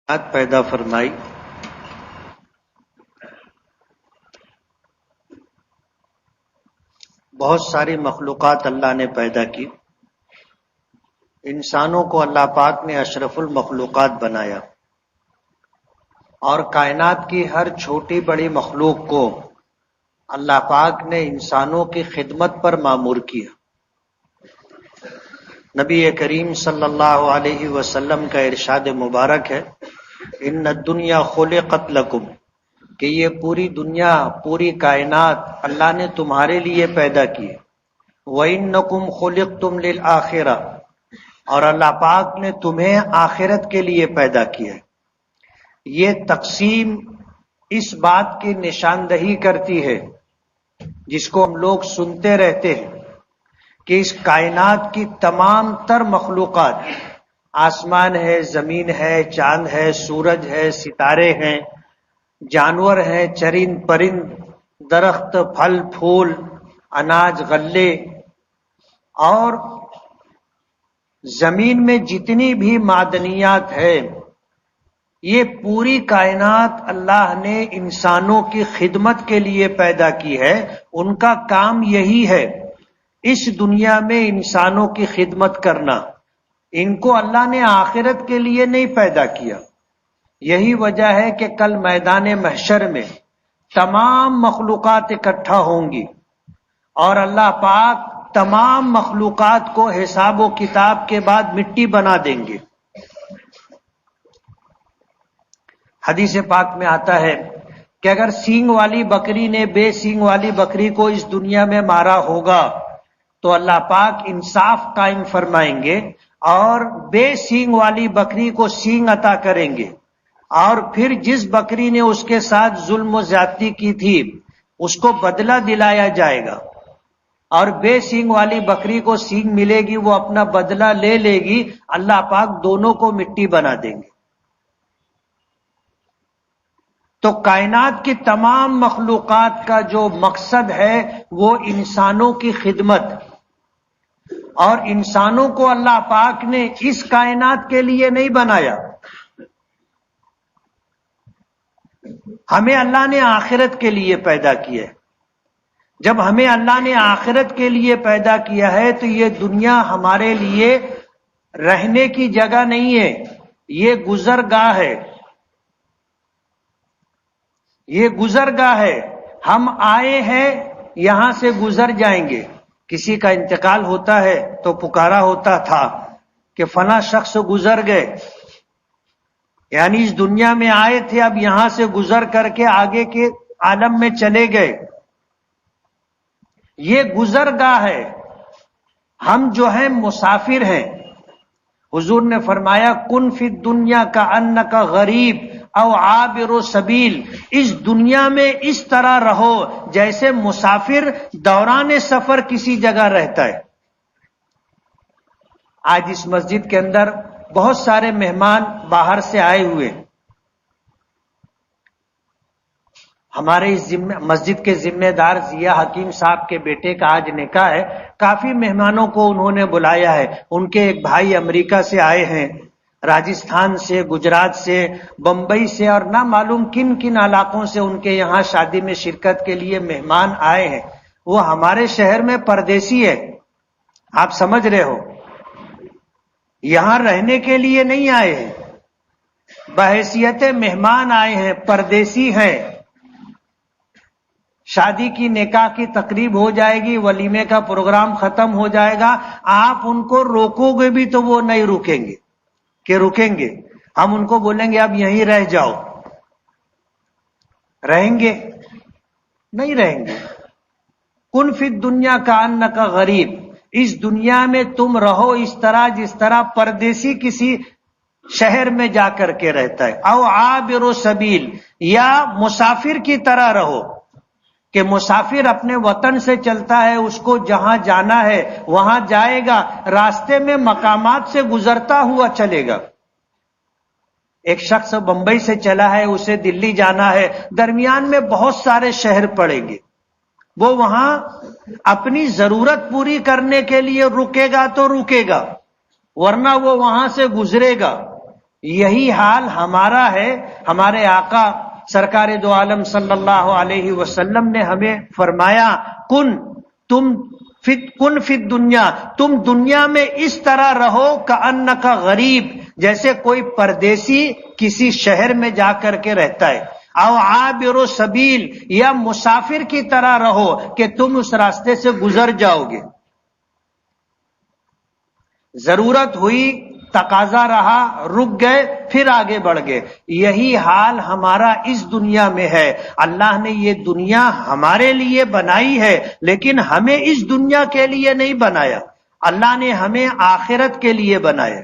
پیدا فرمائی. بہت ساری مخلوقات اللہ نے پیدا کی. انسانوں کو اللہ پاک نے اشرف المخلوقات بنایا اور کائنات کی ہر چھوٹی بڑی مخلوق کو اللہ پاک نے انسانوں کی خدمت پر مامور کیا. نبی کریم صلی اللہ علیہ وسلم کا ارشاد مبارک ہے، ان الدنیا خلقت لکم، کہ یہ پوری دنیا پوری کائنات اللہ نے تمہارے لیے پیدا کی. وَإِنَّكُمْ خُلِقْتُمْ لِلْآخِرَةِ، اور اللہ پاک نے تمہیں آخرت کے لیے پیدا کیا ہے. یہ تقسیم اس بات کی نشاندہی کرتی ہے جس کو ہم لوگ سنتے رہتے ہیں کہ اس کائنات کی تمام تر مخلوقات، آسمان ہے، زمین ہے، چاند ہے، سورج ہے، ستارے ہیں، جانور ہیں، چرند پرند، درخت، پھل پھول، اناج غلے، اور زمین میں جتنی بھی معدنیات ہے، یہ پوری کائنات اللہ نے انسانوں کی خدمت کے لیے پیدا کی ہے. ان کا کام یہی ہے، اس دنیا میں انسانوں کی خدمت کرنا. ان کو اللہ نے آخرت کے لیے نہیں پیدا کیا. یہی وجہ ہے کہ کل میدان محشر میں تمام مخلوقات اکٹھا ہوں گی اور اللہ پاک تمام مخلوقات کو حساب و کتاب کے بعد مٹی بنا دیں گے. حدیث پاک میں آتا ہے کہ اگر سینگ والی بکری نے بے سینگ والی بکری کو اس دنیا میں مارا ہوگا تو اللہ پاک انصاف قائم فرمائیں گے اور بے سینگ والی بکری کو سینگ عطا کریں گے، اور پھر جس بکری نے اس کے ساتھ ظلم و زیادتی کی تھی اس کو بدلہ دلایا جائے گا، اور بے سینگ والی بکری کو سینگ ملے گی، وہ اپنا بدلہ لے لے گی. اللہ پاک دونوں کو مٹی بنا دیں گے. تو کائنات کی تمام مخلوقات کا جو مقصد ہے وہ انسانوں کی خدمت، اور انسانوں کو اللہ پاک نے اس کائنات کے لیے نہیں بنایا. ہمیں اللہ نے آخرت کے لیے پیدا کیا ہے. جب ہمیں اللہ نے آخرت کے لیے پیدا کیا ہے تو یہ دنیا ہمارے لیے رہنے کی جگہ نہیں ہے، یہ گزرگاہ ہے. یہ گزرگاہ ہے. ہم آئے ہیں، یہاں سے گزر جائیں گے. کسی کا انتقال ہوتا ہے تو پکارا ہوتا تھا کہ فلاں شخص گزر گئے، یعنی اس دنیا میں آئے تھے، اب یہاں سے گزر کر کے آگے کے عالم میں چلے گئے. یہ گزرگاہ ہے. ہم جو ہیں مسافر ہیں. حضور نے فرمایا کن فی الدنیا کا انک غریب او عابر سبیل، اس دنیا میں اس طرح رہو جیسے مسافر دوران سفر کسی جگہ رہتا ہے. آج اس مسجد کے اندر بہت سارے مہمان باہر سے آئے ہوئے. ہمارے اس مسجد کے ذمہ دار ضیاء حکیم صاحب کے بیٹے کا آج نکاح ہے. کافی مہمانوں کو انہوں نے بلایا ہے. ان کے ایک بھائی امریکہ سے آئے ہیں، راجستھان سے، گجرات سے، بمبئی سے، اور نہ معلوم کن کن علاقوں سے ان کے یہاں شادی میں شرکت کے لیے مہمان آئے ہیں. وہ ہمارے شہر میں پردیسی ہے، آپ سمجھ رہے ہو، یہاں رہنے کے لیے نہیں آئے ہیں، بحیثیت مہمان آئے ہیں، پردیسی ہیں. شادی کی نکاح کی تقریب ہو جائے گی، ولیمے کا پروگرام ختم ہو جائے گا، آپ ان کو روکو گے بھی تو وہ نہیں رکیں گے کہ رکیں گے. ہم ان کو بولیں گے اب یہیں رہ جاؤ، رہیں گے؟ نہیں رہیں گے. کن فی الدنیا کا انک غریب، اس دنیا میں تم رہو اس طرح جس طرح پردیسی کسی شہر میں جا کر کے رہتا ہے. او عابر سبیل، یا مسافر کی طرح رہو کہ مسافر اپنے وطن سے چلتا ہے، اس کو جہاں جانا ہے وہاں جائے گا، راستے میں مقامات سے گزرتا ہوا چلے گا. ایک شخص بمبئی سے چلا ہے، اسے دلی جانا ہے، درمیان میں بہت سارے شہر پڑیں گے، وہ وہاں اپنی ضرورت پوری کرنے کے لیے رکے گا تو رکے گا، ورنہ وہ وہاں سے گزرے گا. یہی حال ہمارا ہے. ہمارے آقا سرکار دو عالم صلی اللہ علیہ وسلم نے ہمیں فرمایا کن فی دنیا، تم دنیا میں اس طرح رہو کأنک غریب، جیسے کوئی پردیسی کسی شہر میں جا کر کے رہتا ہے، او عابر سبیل، یا مسافر کی طرح رہو کہ تم اس راستے سے گزر جاؤ گے، ضرورت ہوئی، تقاضا رہا، رک گئے، پھر آگے بڑھ گئے. یہی حال ہمارا اس دنیا میں ہے. اللہ نے یہ دنیا ہمارے لیے بنائی ہے، لیکن ہمیں اس دنیا کے لیے نہیں بنایا، اللہ نے ہمیں آخرت کے لیے بنایا.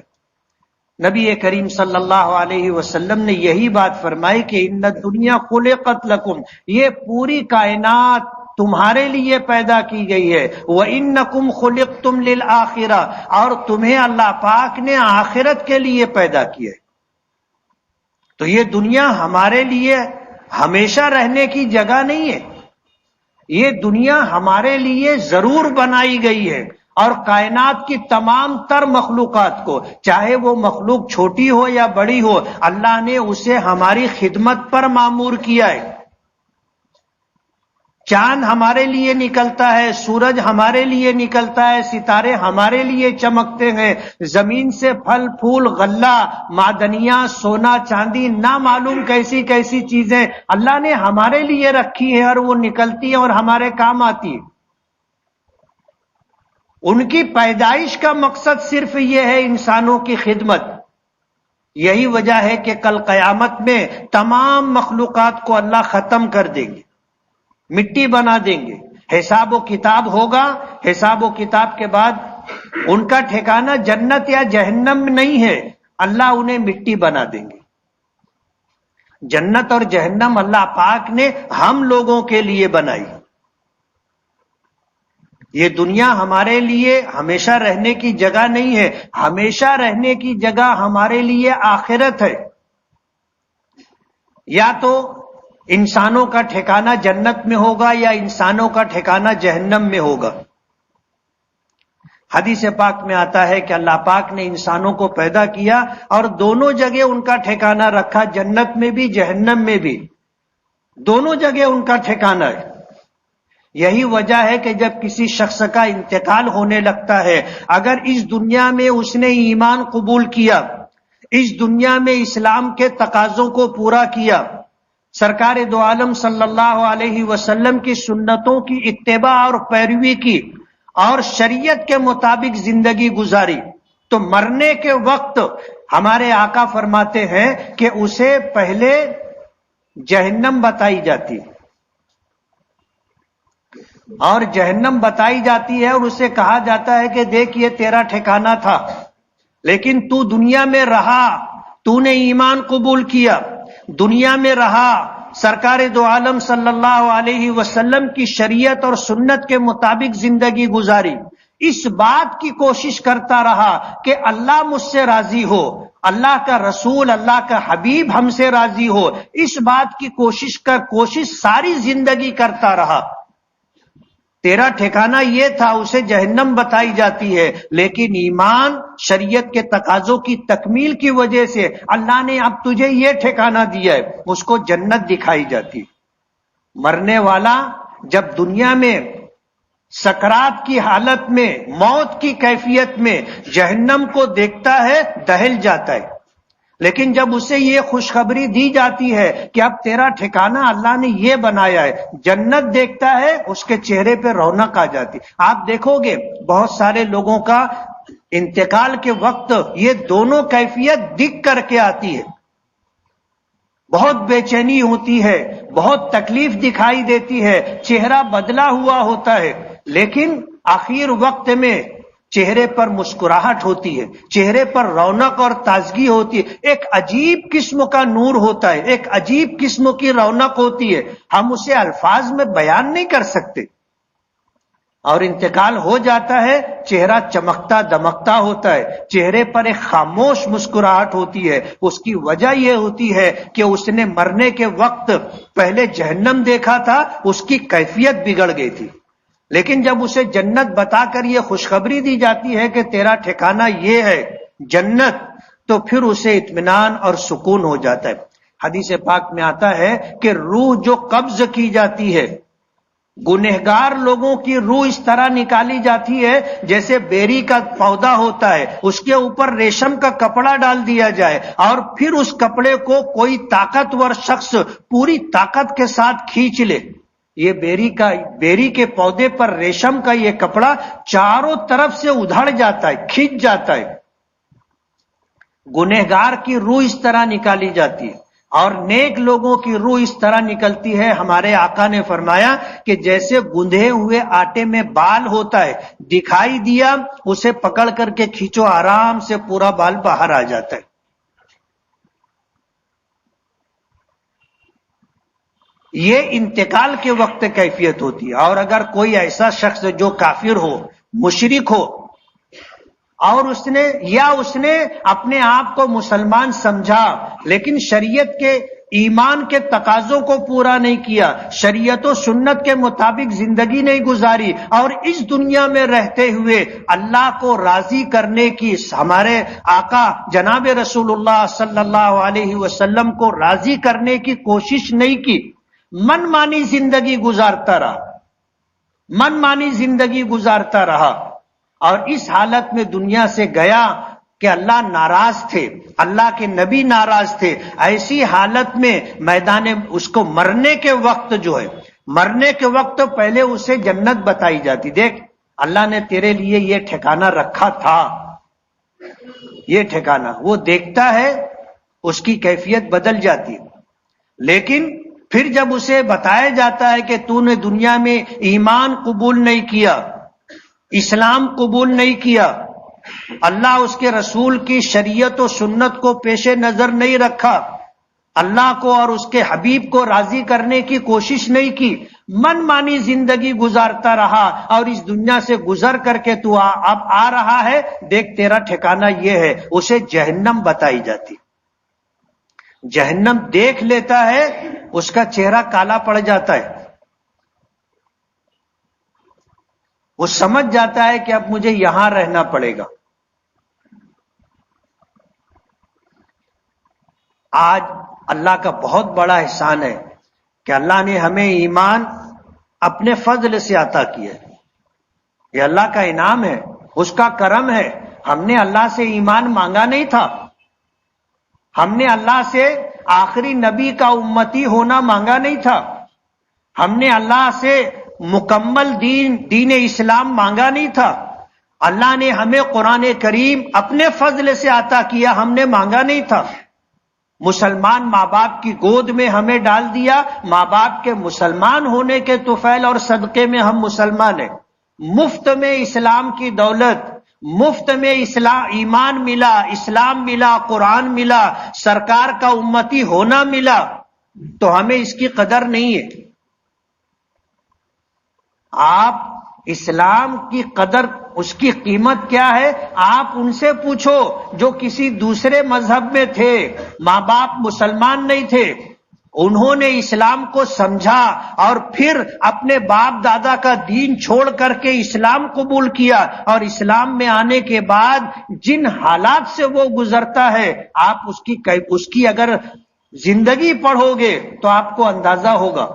نبی کریم صلی اللہ علیہ وسلم نے یہی بات فرمائی کہ ان الدنیا خلقت لکم، یہ پوری کائنات تمہارے لیے پیدا کی گئی ہے. وَإِنَّكُمْ خُلِقْتُمْ لِلْآخِرَةِ، اور تمہیں اللہ پاک نے آخرت کے لیے پیدا کیا ہے. تو یہ دنیا ہمارے لیے ہمیشہ رہنے کی جگہ نہیں ہے، یہ دنیا ہمارے لیے ضرور بنائی گئی ہے. اور کائنات کی تمام تر مخلوقات کو، چاہے وہ مخلوق چھوٹی ہو یا بڑی ہو، اللہ نے اسے ہماری خدمت پر مامور کیا ہے. چاند ہمارے لیے نکلتا ہے، سورج ہمارے لیے نکلتا ہے، ستارے ہمارے لیے چمکتے ہیں، زمین سے پھل پھول غلہ معدنیات سونا چاندی نہ معلوم کیسی کیسی چیزیں اللہ نے ہمارے لیے رکھی ہیں، اور وہ نکلتی ہیں اور ہمارے کام آتی ہیں. ان کی پیدائش کا مقصد صرف یہ ہے انسانوں کی خدمت. یہی وجہ ہے کہ کل قیامت میں تمام مخلوقات کو اللہ ختم کر دیں گے، مٹی بنا دیں گے، حساب و کتاب ہوگا. حساب و کتاب کے بعد ان کا ٹھکانہ جنت یا جہنم نہیں ہے، اللہ انہیں مٹی بنا دیں گے. جنت اور جہنم اللہ پاک نے ہم لوگوں کے لیے بنائی. یہ دنیا ہمارے لیے ہمیشہ رہنے کی جگہ نہیں ہے، ہمیشہ رہنے کی جگہ ہمارے لیے آخرت ہے. یا تو انسانوں کا ٹھکانہ جنت میں ہوگا یا انسانوں کا ٹھکانہ جہنم میں ہوگا. حدیث پاک میں آتا ہے کہ اللہ پاک نے انسانوں کو پیدا کیا اور دونوں جگہ ان کا ٹھکانہ رکھا، جنت میں بھی جہنم میں بھی، دونوں جگہ ان کا ٹھکانہ ہے. یہی وجہ ہے کہ جب کسی شخص کا انتقال ہونے لگتا ہے، اگر اس دنیا میں اس نے ایمان قبول کیا، اس دنیا میں اسلام کے تقاضوں کو پورا کیا، سرکار دو عالم صلی اللہ علیہ وسلم کی سنتوں کی اتباع اور پیروی کی اور شریعت کے مطابق زندگی گزاری، تو مرنے کے وقت ہمارے آقا فرماتے ہیں کہ اسے پہلے جہنم بتائی جاتی ہے، اور جہنم بتائی جاتی ہے اور اسے کہا جاتا ہے کہ دیکھ یہ تیرا ٹھکانہ تھا، لیکن تو دنیا میں رہا، تو نے ایمان قبول کیا، دنیا میں رہا، سرکار دو عالم صلی اللہ علیہ وسلم کی شریعت اور سنت کے مطابق زندگی گزاری، اس بات کی کوشش کرتا رہا کہ اللہ مجھ سے راضی ہو، اللہ کا رسول اللہ کا حبیب ہم سے راضی ہو، اس بات کی کوشش ساری زندگی کرتا رہا. تیرا ٹھکانہ یہ تھا، اسے جہنم بتائی جاتی ہے، لیکن ایمان شریعت کے تقاضوں کی تکمیل کی وجہ سے اللہ نے اب تجھے یہ ٹھکانہ دیا ہے، اس کو جنت دکھائی جاتی. مرنے والا جب دنیا میں سکرات کی حالت میں، موت کی کیفیت میں جہنم کو دیکھتا ہے دہل جاتا ہے، لیکن جب اسے یہ خوشخبری دی جاتی ہے کہ اب تیرا ٹھکانہ اللہ نے یہ بنایا ہے، جنت دیکھتا ہے، اس کے چہرے پہ رونق آ جاتی. آپ دیکھو گے بہت سارے لوگوں کا انتقال کے وقت یہ دونوں کیفیت دکھ کر کے آتی ہے، بہت بے چینی ہوتی ہے، بہت تکلیف دکھائی دیتی ہے، چہرہ بدلا ہوا ہوتا ہے، لیکن آخر وقت میں چہرے پر مسکراہٹ ہوتی ہے، چہرے پر رونق اور تازگی ہوتی ہے، ایک عجیب قسم کا نور ہوتا ہے، ایک عجیب قسم کی رونق ہوتی ہے، ہم اسے الفاظ میں بیان نہیں کر سکتے. اور انتقال ہو جاتا ہے، چہرہ چمکتا دمکتا ہوتا ہے، چہرے پر ایک خاموش مسکراہٹ ہوتی ہے. اس کی وجہ یہ ہوتی ہے کہ اس نے مرنے کے وقت پہلے جہنم دیکھا تھا، اس کی کیفیت بگڑ گئی تھی، لیکن جب اسے جنت بتا کر یہ خوشخبری دی جاتی ہے کہ تیرا ٹھکانہ یہ ہے جنت، تو پھر اسے اطمینان اور سکون ہو جاتا ہے۔ حدیث پاک میں آتا ہے کہ روح جو قبض کی جاتی ہے، گنہگار لوگوں کی روح اس طرح نکالی جاتی ہے جیسے بیری کا پودا ہوتا ہے، اس کے اوپر ریشم کا کپڑا ڈال دیا جائے اور پھر اس کپڑے کو کوئی طاقتور شخص پوری طاقت کے ساتھ کھینچ لے۔ یہ بیری کے پودے پر ریشم کا یہ کپڑا چاروں طرف سے ادھڑ جاتا ہے، کھینچ جاتا ہے۔ گنہگار کی روح اس طرح نکالی جاتی ہے اور نیک لوگوں کی روح اس طرح نکلتی ہے۔ ہمارے آقا نے فرمایا کہ جیسے گندھے ہوئے آٹے میں بال ہوتا ہے، دکھائی دیا اسے پکڑ کر کے کھینچو، آرام سے پورا بال باہر آ جاتا ہے۔ یہ انتقال کے وقت کیفیت ہوتی ہے۔ اور اگر کوئی ایسا شخص جو کافر ہو، مشرک ہو، اور اس نے اپنے آپ کو مسلمان سمجھا لیکن شریعت کے ایمان کے تقاضوں کو پورا نہیں کیا، شریعت و سنت کے مطابق زندگی نہیں گزاری، اور اس دنیا میں رہتے ہوئے اللہ کو راضی کرنے کی، ہمارے آقا جناب رسول اللہ صلی اللہ علیہ وسلم کو راضی کرنے کی کوشش نہیں کی، من مانی زندگی گزارتا رہا اور اس حالت میں دنیا سے گیا کہ اللہ ناراض تھے، اللہ کے نبی ناراض تھے۔ ایسی حالت میں میدان اس کو مرنے کے وقت پہلے اسے جنت بتائی جاتی، دیکھ اللہ نے تیرے لیے یہ ٹھکانہ رکھا تھا، یہ ٹھکانہ۔ وہ دیکھتا ہے، اس کی کیفیت بدل جاتی ہے۔ لیکن پھر جب اسے بتایا جاتا ہے کہ تو نے دنیا میں ایمان قبول نہیں کیا، اسلام قبول نہیں کیا، اللہ اس کے رسول کی شریعت و سنت کو پیش نظر نہیں رکھا، اللہ کو اور اس کے حبیب کو راضی کرنے کی کوشش نہیں کی، من مانی زندگی گزارتا رہا، اور اس دنیا سے گزر کر کے تو اب آ رہا ہے، دیکھ تیرا ٹھکانہ یہ ہے، اسے جہنم بتائی جاتی۔ جہنم دیکھ لیتا ہے، اس کا چہرہ کالا پڑ جاتا ہے، وہ سمجھ جاتا ہے کہ اب مجھے یہاں رہنا پڑے گا۔ آج اللہ کا بہت بڑا احسان ہے کہ اللہ نے ہمیں ایمان اپنے فضل سے عطا کیا ہے، یہ اللہ کا انعام ہے، اس کا کرم ہے۔ ہم نے اللہ سے ایمان مانگا نہیں تھا، ہم نے اللہ سے آخری نبی کا امتی ہونا مانگا نہیں تھا، ہم نے اللہ سے مکمل دین اسلام مانگا نہیں تھا، اللہ نے ہمیں قرآن کریم اپنے فضل سے عطا کیا، ہم نے مانگا نہیں تھا۔ مسلمان ماں باپ کی گود میں ہمیں ڈال دیا، ماں باپ کے مسلمان ہونے کے طفیل اور صدقے میں ہم مسلمان ہیں۔ مفت میں اسلام کی دولت، مفت میں ایمان ملا، اسلام ملا، قرآن ملا، سرکار کا امتی ہونا ملا، تو ہمیں اس کی قدر نہیں ہے۔ آپ اسلام کی قدر، اس کی قیمت کیا ہے، آپ ان سے پوچھو جو کسی دوسرے مذہب میں تھے، ماں باپ مسلمان نہیں تھے، انہوں نے اسلام کو سمجھا اور پھر اپنے باپ دادا کا دین چھوڑ کر کے اسلام قبول کیا، اور اسلام میں آنے کے بعد جن حالات سے وہ گزرتا ہے، آپ اس کی اگر زندگی پڑھو گے تو آپ کو اندازہ ہوگا۔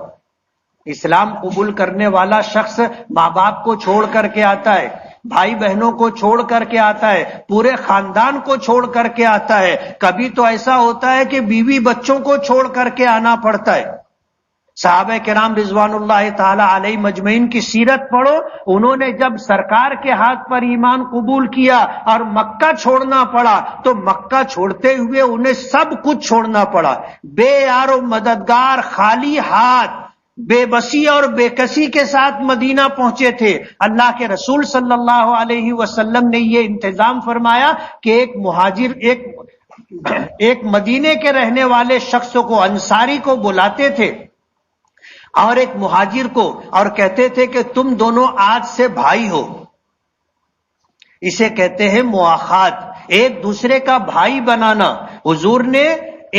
اسلام قبول کرنے والا شخص ماں باپ کو چھوڑ کر کے آتا ہے، بھائی بہنوں کو چھوڑ کر کے آتا ہے، پورے خاندان کو چھوڑ کر کے آتا ہے، کبھی تو ایسا ہوتا ہے کہ بیوی بچوں کو چھوڑ کر کے آنا پڑتا ہے۔ صحابہ کرام رضوان اللہ تعالی علیہ مجمعین کی سیرت پڑھو، انہوں نے جب سرکار کے ہاتھ پر ایمان قبول کیا اور مکہ چھوڑنا پڑا تو مکہ چھوڑتے ہوئے انہیں سب کچھ چھوڑنا پڑا، بے یار و مددگار، خالی ہاتھ، بے بسی اور بے کسی کے ساتھ مدینہ پہنچے تھے۔ اللہ کے رسول صلی اللہ علیہ وسلم نے یہ انتظام فرمایا کہ ایک مہاجر ایک مدینے کے رہنے والے شخص کو، انصاری کو بلاتے تھے اور ایک مہاجر کو، اور کہتے تھے کہ تم دونوں آج سے بھائی ہو۔ اسے کہتے ہیں مواخات، ایک دوسرے کا بھائی بنانا۔ حضور نے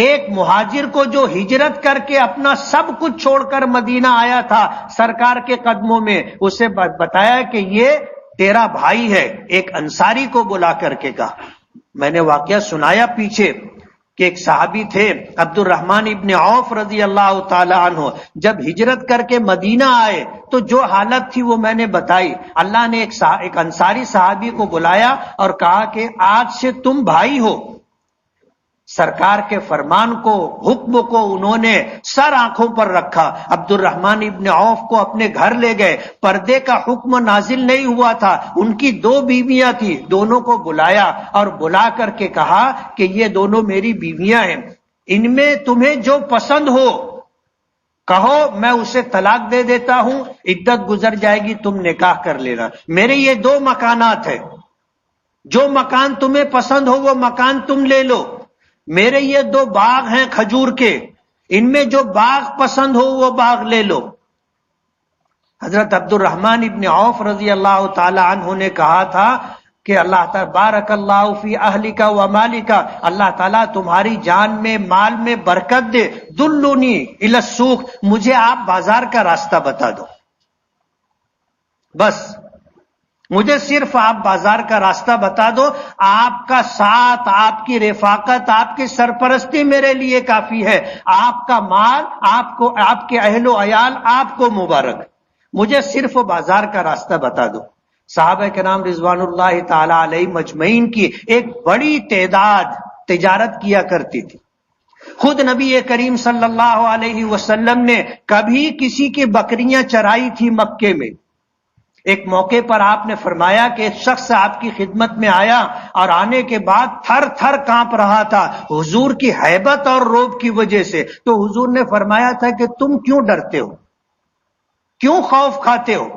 ایک مہاجر کو جو ہجرت کر کے اپنا سب کچھ چھوڑ کر مدینہ آیا تھا سرکار کے قدموں میں، اسے بتایا کہ یہ تیرا بھائی ہے۔ ایک انصاری کو بلا کر کے کہا، میں نے واقعہ سنایا پیچھے کہ ایک صحابی تھے عبد الرحمن ابن عوف رضی اللہ تعالی عنہ، جب ہجرت کر کے مدینہ آئے تو جو حالت تھی وہ میں نے بتائی. اللہ نے ایک انصاری صحابی کو بلایا اور کہا کہ آج سے تم بھائی ہو. سرکار کے فرمان کو، حکم کو انہوں نے سر آنکھوں پر رکھا. عبد الرحمن ابن عوف کو اپنے گھر لے گئے. پردے کا حکم نازل نہیں ہوا تھا، ان کی 2 بیویاں تھیں، دونوں کو بلایا اور بلا کر کے کہا کہ یہ دونوں میری بیویاں ہیں، ان میں تمہیں جو پسند ہو کہو، میں اسے طلاق دے دیتا ہوں، عدت گزر جائے گی، تم نکاح کر لینا. میرے یہ 2 مکانات ہیں، جو مکان تمہیں پسند ہو وہ مکان تم لے لو. میرے یہ 2 باغ ہیں کھجور کے، ان میں جو باغ پسند ہو وہ باغ لے لو. حضرت عبد الرحمن ابن عوف رضی اللہ تعالی عنہ نے کہا تھا کہ اللہ تعالیٰ بارک اللہ فی اہلک و مالک، اللہ تعالیٰ تمہاری جان میں، مال میں برکت دے. دلونی الی السوق، مجھے آپ بازار کا راستہ بتا دو، بس مجھے صرف آپ بازار کا راستہ بتا دو، آپ کا ساتھ، آپ کی رفاقت، آپ کی سرپرستی میرے لیے کافی ہے. آپ کا مال، آپ کے اہل و عیال آپ کو مبارک، مجھے صرف بازار کا راستہ بتا دو. صحابہ کرام رضوان اللہ تعالی علیہ مجمعین کی ایک بڑی تعداد تجارت کیا کرتی تھی. خود نبی کریم صلی اللہ علیہ وسلم نے کبھی کسی کی بکریاں چرائی تھی مکے میں. ایک موقع پر آپ نے فرمایا کہ ایک شخص آپ کی خدمت میں آیا اور آنے کے بعد تھر تھر کانپ رہا تھا حضور کی ہیبت اور رعب کی وجہ سے. تو حضور نے فرمایا تھا کہ تم کیوں ڈرتے ہو، کیوں خوف کھاتے ہو؟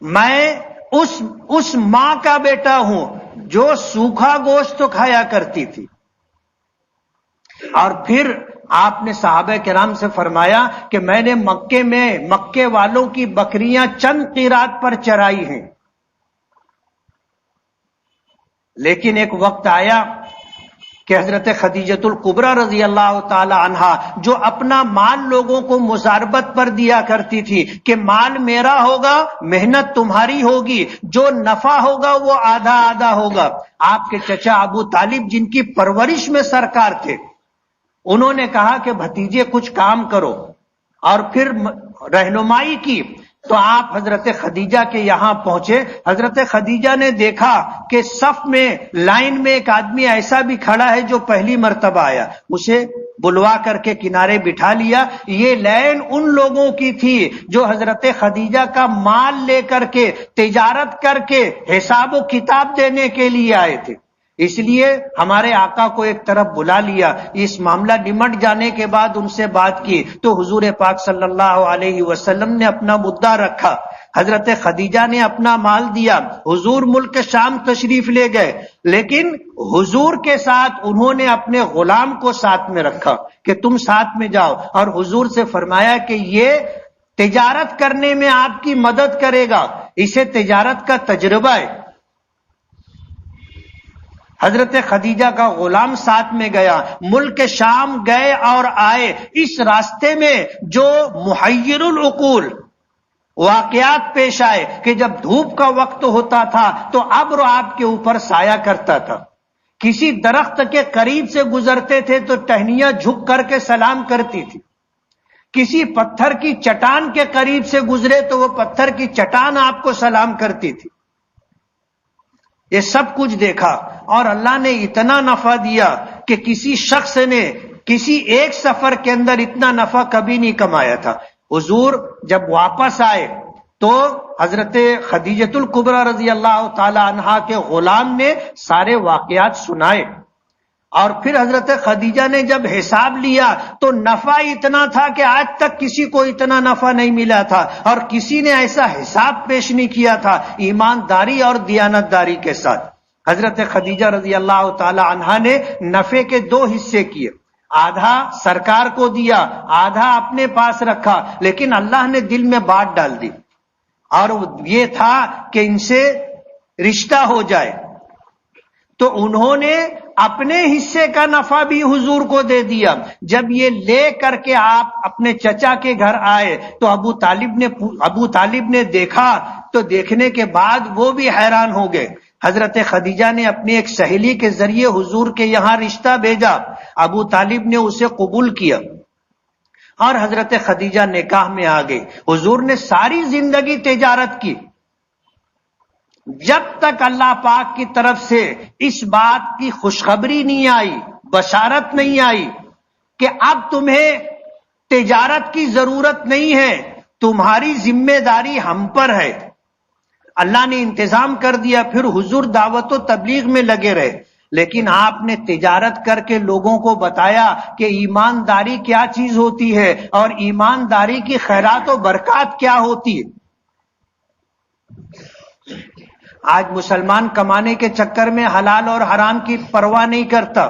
میں اس ماں کا بیٹا ہوں جو سوکھا گوشت تو کھایا کرتی تھی. اور پھر آپ نے صحابہ کرام سے فرمایا کہ میں نے مکے والوں کی بکریاں چند قیرات پر چرائی ہیں، لیکن ایک وقت آیا کہ حضرت خدیجۃ الکبریٰ رضی اللہ تعالی عنہا، جو اپنا مال لوگوں کو مزاربت پر دیا کرتی تھی کہ مال میرا ہوگا، محنت تمہاری ہوگی، جو نفع ہوگا وہ آدھا آدھا ہوگا. آپ کے چچا ابو طالب جن کی پرورش میں سرکار تھے، انہوں نے کہا کہ بھتیجے کچھ کام کرو، اور پھر رہنمائی کی. تو آپ حضرت خدیجہ کے یہاں پہنچے. حضرت خدیجہ نے دیکھا کہ صف میں، لائن میں ایک آدمی ایسا بھی کھڑا ہے جو پہلی مرتبہ آیا. اسے بلوا کر کے کنارے بٹھا لیا. یہ لائن ان لوگوں کی تھی جو حضرت خدیجہ کا مال لے کر کے، تجارت کر کے حساب و کتاب دینے کے لیے آئے تھے. اس لیے ہمارے آقا کو ایک طرف بلا لیا. اس معاملہ نمٹ جانے کے بعد ان سے بات کی تو حضور پاک صلی اللہ علیہ وسلم نے اپنا مدعا رکھا، حضرت خدیجہ نے اپنا مال دیا. حضور ملک شام تشریف لے گئے، لیکن حضور کے ساتھ انہوں نے اپنے غلام کو ساتھ میں رکھا کہ تم ساتھ میں جاؤ، اور حضور سے فرمایا کہ یہ تجارت کرنے میں آپ کی مدد کرے گا، اسے تجارت کا تجربہ ہے. حضرت خدیجہ کا غلام ساتھ میں گیا، ملک شام گئے اور آئے. اس راستے میں جو محیر العقول واقعات پیش آئے کہ جب دھوپ کا وقت ہوتا تھا تو ابر آپ کے اوپر سایہ کرتا تھا. کسی درخت کے قریب سے گزرتے تھے تو ٹہنیاں جھک کر کے سلام کرتی تھی. کسی پتھر کی چٹان کے قریب سے گزرے تو وہ پتھر کی چٹان آپ کو سلام کرتی تھی. یہ سب کچھ دیکھا اور اللہ نے اتنا نفع دیا کہ کسی شخص نے کسی ایک سفر کے اندر اتنا نفع کبھی نہیں کمایا تھا. حضور جب واپس آئے تو حضرت خدیجۃ الکبریٰ رضی اللہ تعالی عنہا کے غلام نے سارے واقعات سنائے، اور پھر حضرت خدیجہ نے جب حساب لیا تو نفع اتنا تھا کہ آج تک کسی کو اتنا نفع نہیں ملا تھا، اور کسی نے ایسا حساب پیش نہیں کیا تھا ایمانداری اور دیانتداری کے ساتھ. حضرت خدیجہ رضی اللہ تعالی عنہا نے نفع کے 2 حصے کیے، آدھا سرکار کو دیا، آدھا اپنے پاس رکھا، لیکن اللہ نے دل میں بات ڈال دی، اور یہ تھا کہ ان سے رشتہ ہو جائے. تو انہوں نے اپنے حصے کا نفع بھی حضور کو دے دیا. جب یہ لے کر کے آپ اپنے چچا کے گھر آئے تو ابو طالب نے دیکھا، تو دیکھنے کے بعد وہ بھی حیران ہو گئے. حضرت خدیجہ نے اپنی ایک سہیلی کے ذریعے حضور کے یہاں رشتہ بھیجا، ابو طالب نے اسے قبول کیا اور حضرت خدیجہ نکاح میں آ گئی۔ حضور نے ساری زندگی تجارت کی، جب تک اللہ پاک کی طرف سے اس بات کی خوشخبری نہیں آئی، بشارت نہیں آئی کہ اب تمہیں تجارت کی ضرورت نہیں ہے، تمہاری ذمہ داری ہم پر ہے۔ اللہ نے انتظام کر دیا، پھر حضور دعوت و تبلیغ میں لگے رہے، لیکن آپ نے تجارت کر کے لوگوں کو بتایا کہ ایمانداری کیا چیز ہوتی ہے اور ایمانداری کی خیرات و برکات کیا ہوتی ہے۔ آج مسلمان کمانے کے چکر میں حلال اور حرام کی پرواہ نہیں کرتا۔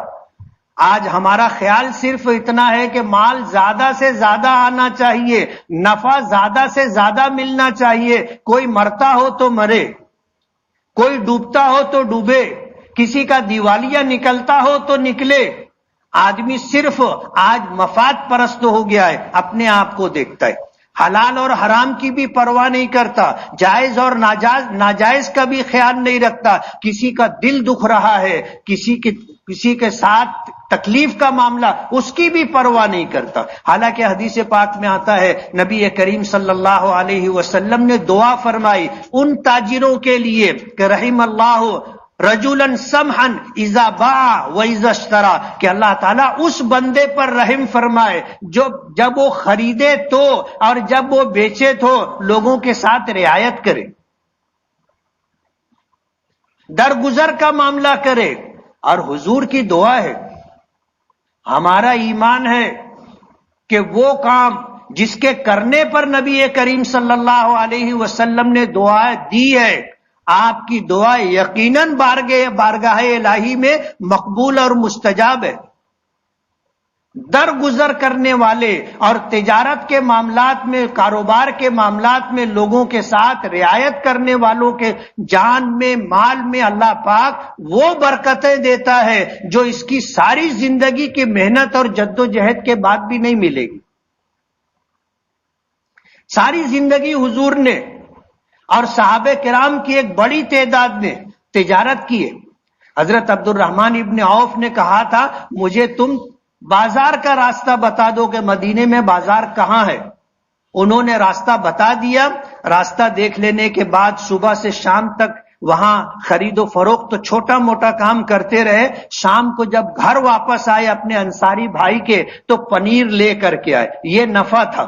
آج ہمارا خیال صرف اتنا ہے کہ مال زیادہ سے زیادہ آنا چاہیے، نفع زیادہ سے زیادہ ملنا چاہیے، کوئی مرتا ہو تو مرے، کوئی ڈوبتا ہو تو ڈوبے، کسی کا دیوالیہ نکلتا ہو تو نکلے۔ آدمی صرف آج مفاد پرست ہو گیا ہے، اپنے آپ کو دیکھتا ہے، حلال اور حرام کی بھی پرواہ نہیں کرتا، جائز اور ناجائز کا بھی خیال نہیں رکھتا۔ کسی کا دل دکھ رہا ہے، کسی کے ساتھ تکلیف کا معاملہ، اس کی بھی پرواہ نہیں کرتا۔ حالانکہ حدیث پاک میں آتا ہے، نبی کریم صلی اللہ علیہ وسلم نے دعا فرمائی ان تاجروں کے لیے کہ رحم اللہ رجلا سمحا اذا باع و اذا اشترى، کہ اللہ تعالیٰ اس بندے پر رحم فرمائے جو جب وہ خریدے تو اور جب وہ بیچے تو لوگوں کے ساتھ رعایت کرے، درگزر کا معاملہ کرے۔ اور حضور کی دعا ہے، ہمارا ایمان ہے کہ وہ کام جس کے کرنے پر نبی کریم صلی اللہ علیہ وسلم نے دعا دی ہے، آپ کی دعا یقیناً بارگاہ الہی میں مقبول اور مستجاب ہے۔ درگزر کرنے والے اور تجارت کے معاملات میں، کاروبار کے معاملات میں لوگوں کے ساتھ رعایت کرنے والوں کے جان میں، مال میں اللہ پاک وہ برکتیں دیتا ہے جو اس کی ساری زندگی کی محنت اور جد و جہد کے بعد بھی نہیں ملے گی۔ ساری زندگی حضور نے اور صحابہ کرام کی ایک بڑی تعداد نے تجارت کی ہے۔ حضرت عبد الرحمن ابن عوف نے کہا تھا، مجھے تم بازار کا راستہ بتا دو کہ مدینے میں بازار کہاں ہے۔ انہوں نے راستہ بتا دیا، راستہ دیکھ لینے کے بعد صبح سے شام تک وہاں خرید و فروخت تو چھوٹا موٹا کام کرتے رہے۔ شام کو جب گھر واپس آئے اپنے انصاری بھائی کے تو پنیر لے کر کے آئے، یہ نفع تھا۔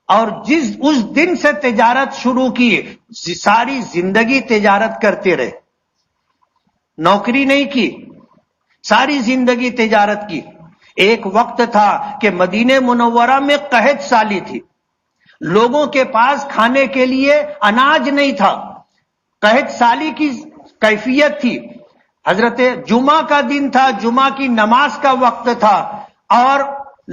اور اس دن سے تجارت شروع کی، ساری زندگی تجارت کرتے رہے، نوکری نہیں کی، ساری زندگی تجارت کی۔ ایک وقت تھا کہ مدینہ منورہ میں قحط سالی تھی، لوگوں کے پاس کھانے کے لیے اناج نہیں تھا، قحط سالی کی کیفیت تھی۔ حضرت جمعہ کا دن تھا، جمعہ کی نماز کا وقت تھا، اور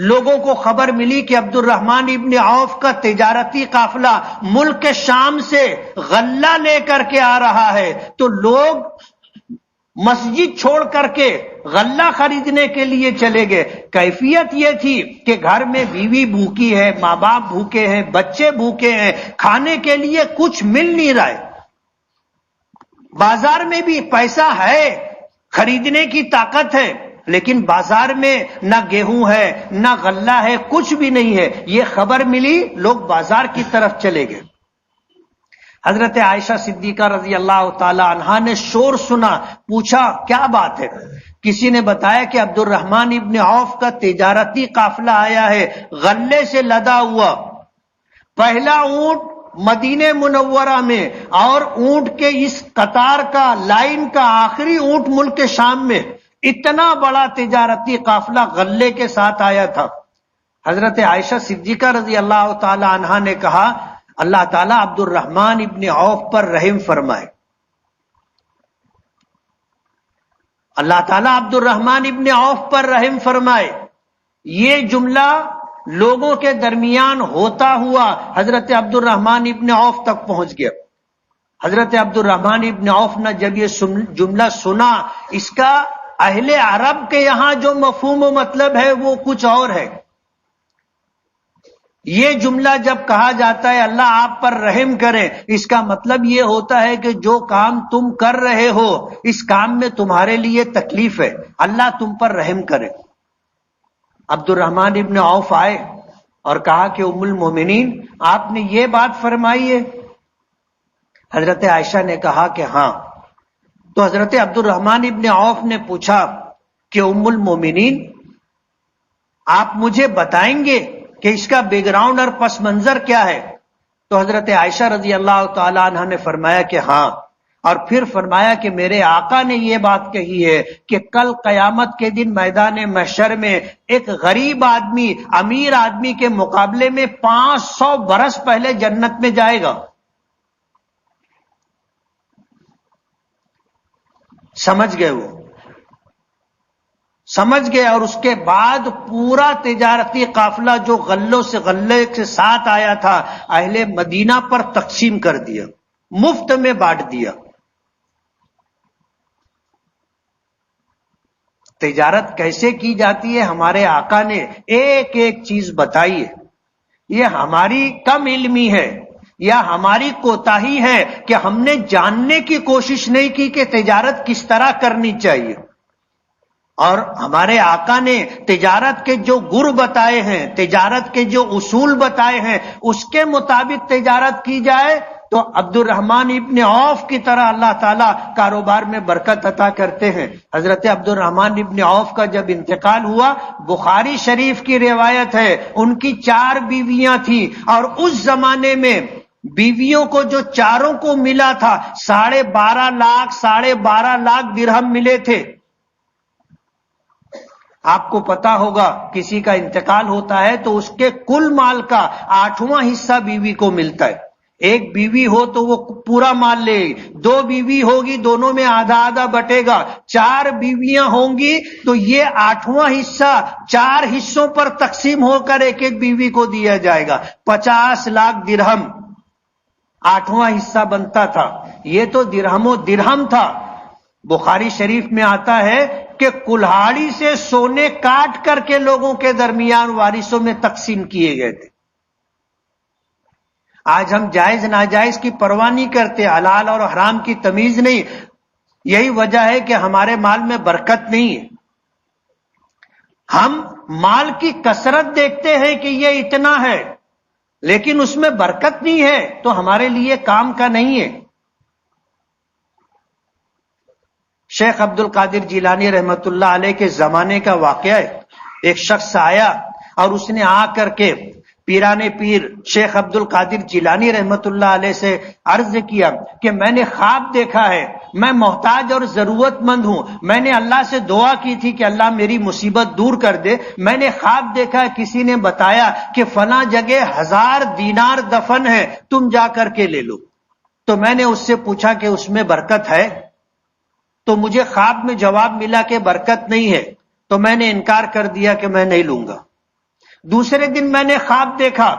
لوگوں کو خبر ملی کہ عبد الرحمن ابن عوف کا تجارتی قافلہ ملک شام سے غلہ لے کر کے آ رہا ہے، تو لوگ مسجد چھوڑ کر کے غلہ خریدنے کے لیے چلے گئے۔ کیفیت یہ تھی کہ گھر میں بیوی بھوکی ہے، ماں باپ بھوکے ہیں، بچے بھوکے ہیں، کھانے کے لیے کچھ مل نہیں رہا ہے۔ بازار میں بھی پیسہ ہے، خریدنے کی طاقت ہے، لیکن بازار میں نہ گیہوں ہے نہ غلہ ہے، کچھ بھی نہیں ہے۔ یہ خبر ملی، لوگ بازار کی طرف چلے گئے۔ حضرت عائشہ صدیقہ رضی اللہ تعالی عنہا نے شور سنا، پوچھا کیا بات ہے؟ کسی نے بتایا کہ عبد الرحمن ابن عوف کا تجارتی قافلہ آیا ہے، غلے سے لدا ہوا، پہلا اونٹ مدینہ منورہ میں، اور اونٹ کے اس قطار کا، لائن کا آخری اونٹ ملک شام میں۔ اتنا بڑا تجارتی قافلہ غلے کے ساتھ آیا تھا۔ حضرت عائشہ صدیقہ رضی اللہ تعالی عنہا نے کہا، اللہ تعالیٰ عبد الرحمن ابن عوف پر رحم فرمائے، اللہ تعالیٰ عبد الرحمن ابن عوف پر رحم فرمائے۔ یہ جملہ لوگوں کے درمیان ہوتا ہوا حضرت عبد الرحمن ابن عوف تک پہنچ گیا۔ حضرت عبد الرحمن ابن عوف نے جب یہ جملہ سنا، اس کا اہل عرب کے یہاں جو مفہوم و مطلب ہے وہ کچھ اور ہے۔ یہ جملہ جب کہا جاتا ہے اللہ آپ پر رحم کرے، اس کا مطلب یہ ہوتا ہے کہ جو کام تم کر رہے ہو اس کام میں تمہارے لیے تکلیف ہے، اللہ تم پر رحم کرے۔ عبد الرحمن ابن عوف آئے اور کہا کہ ام المومنین آپ نے یہ بات فرمائی ہے؟ حضرت عائشہ نے کہا کہ ہاں۔ تو حضرت عبد الرحمن ابن عوف نے پوچھا کہ ام المومنین آپ مجھے بتائیں گے کہ اس کا بیک گراؤنڈ اور پس منظر کیا ہے؟ تو حضرت عائشہ رضی اللہ تعالی عنہ نے فرمایا کہ ہاں، اور پھر فرمایا کہ میرے آقا نے یہ بات کہی ہے کہ کل قیامت کے دن میدان محشر میں ایک غریب آدمی امیر آدمی کے مقابلے میں 500 برس پہلے جنت میں جائے گا۔ سمجھ گئے، وہ سمجھ گئے، اور اس کے بعد پورا تجارتی قافلہ جو غلوں سے غلے کے ساتھ آیا تھا اہل مدینہ پر تقسیم کر دیا، مفت میں بانٹ دیا۔ تجارت کیسے کی جاتی ہے ہمارے آقا نے ایک ایک چیز بتائی ہے۔ یہ ہماری کم علمی ہے یا ہماری کوتاہی ہے کہ ہم نے جاننے کی کوشش نہیں کی کہ تجارت کس طرح کرنی چاہیے، اور ہمارے آقا نے تجارت کے جو گر بتائے ہیں، تجارت کے جو اصول بتائے ہیں، اس کے مطابق تجارت کی جائے تو عبد الرحمن ابن عوف کی طرح اللہ تعالیٰ کاروبار میں برکت عطا کرتے ہیں۔ حضرت عبد الرحمن ابن عوف کا جب انتقال ہوا، بخاری شریف کی روایت ہے، ان کی 4 بیویاں تھیں، اور اس زمانے میں بیویوں کو جو چاروں کو ملا تھا 12.5 لاکھ درہم ملے تھے۔ آپ کو پتا ہوگا کسی کا انتقال ہوتا ہے تو اس کے کل مال کا 8واں حصہ بیوی کو ملتا ہے۔ ایک بیوی ہو تو وہ پورا مال لے گی، 2 بیوی ہوگی دونوں میں آدھا آدھا بٹے گا، 4 بیویاں ہوں گی تو یہ 8واں حصہ 4 حصوں پر تقسیم ہو کر ایک ایک بیوی کو دیا جائے گا۔ 50 لاکھ درہم 8واں حصہ بنتا تھا۔ یہ تو درہم و درہم تھا۔ بخاری شریف میں آتا ہے کہ کلہاڑی سے سونے کاٹ کر کے لوگوں کے درمیان وارثوں میں تقسیم کیے گئے تھے۔ آج ہم جائز ناجائز کی پرواہ نہیں کرتے، حلال اور حرام کی تمیز نہیں۔ یہی وجہ ہے کہ ہمارے مال میں برکت نہیں ہے۔ ہم مال کی کثرت دیکھتے ہیں کہ یہ اتنا ہے، لیکن اس میں برکت نہیں ہے تو ہمارے لیے کام کا نہیں ہے۔ شیخ عبد القادر جیلانی رحمت اللہ علیہ کے زمانے کا واقعہ ہے۔ ایک شخص آیا اور اس نے آ کر کے پیران پیر شیخ عبد القادر جیلانی رحمت اللہ علیہ سے عرض کیا کہ میں نے خواب دیکھا ہے، میں محتاج اور ضرورت مند ہوں، میں نے اللہ سے دعا کی تھی کہ اللہ میری مصیبت دور کر دے، میں نے خواب دیکھا کسی نے بتایا کہ فلاں جگہ 1000 دینار دفن ہے، تم جا کر کے لے لو۔ تو میں نے اس سے پوچھا کہ اس میں برکت ہے؟ تو مجھے خواب میں جواب ملا کہ برکت نہیں ہے، تو میں نے انکار کر دیا کہ میں نہیں لوں گا۔ دوسرے دن میں نے خواب دیکھا،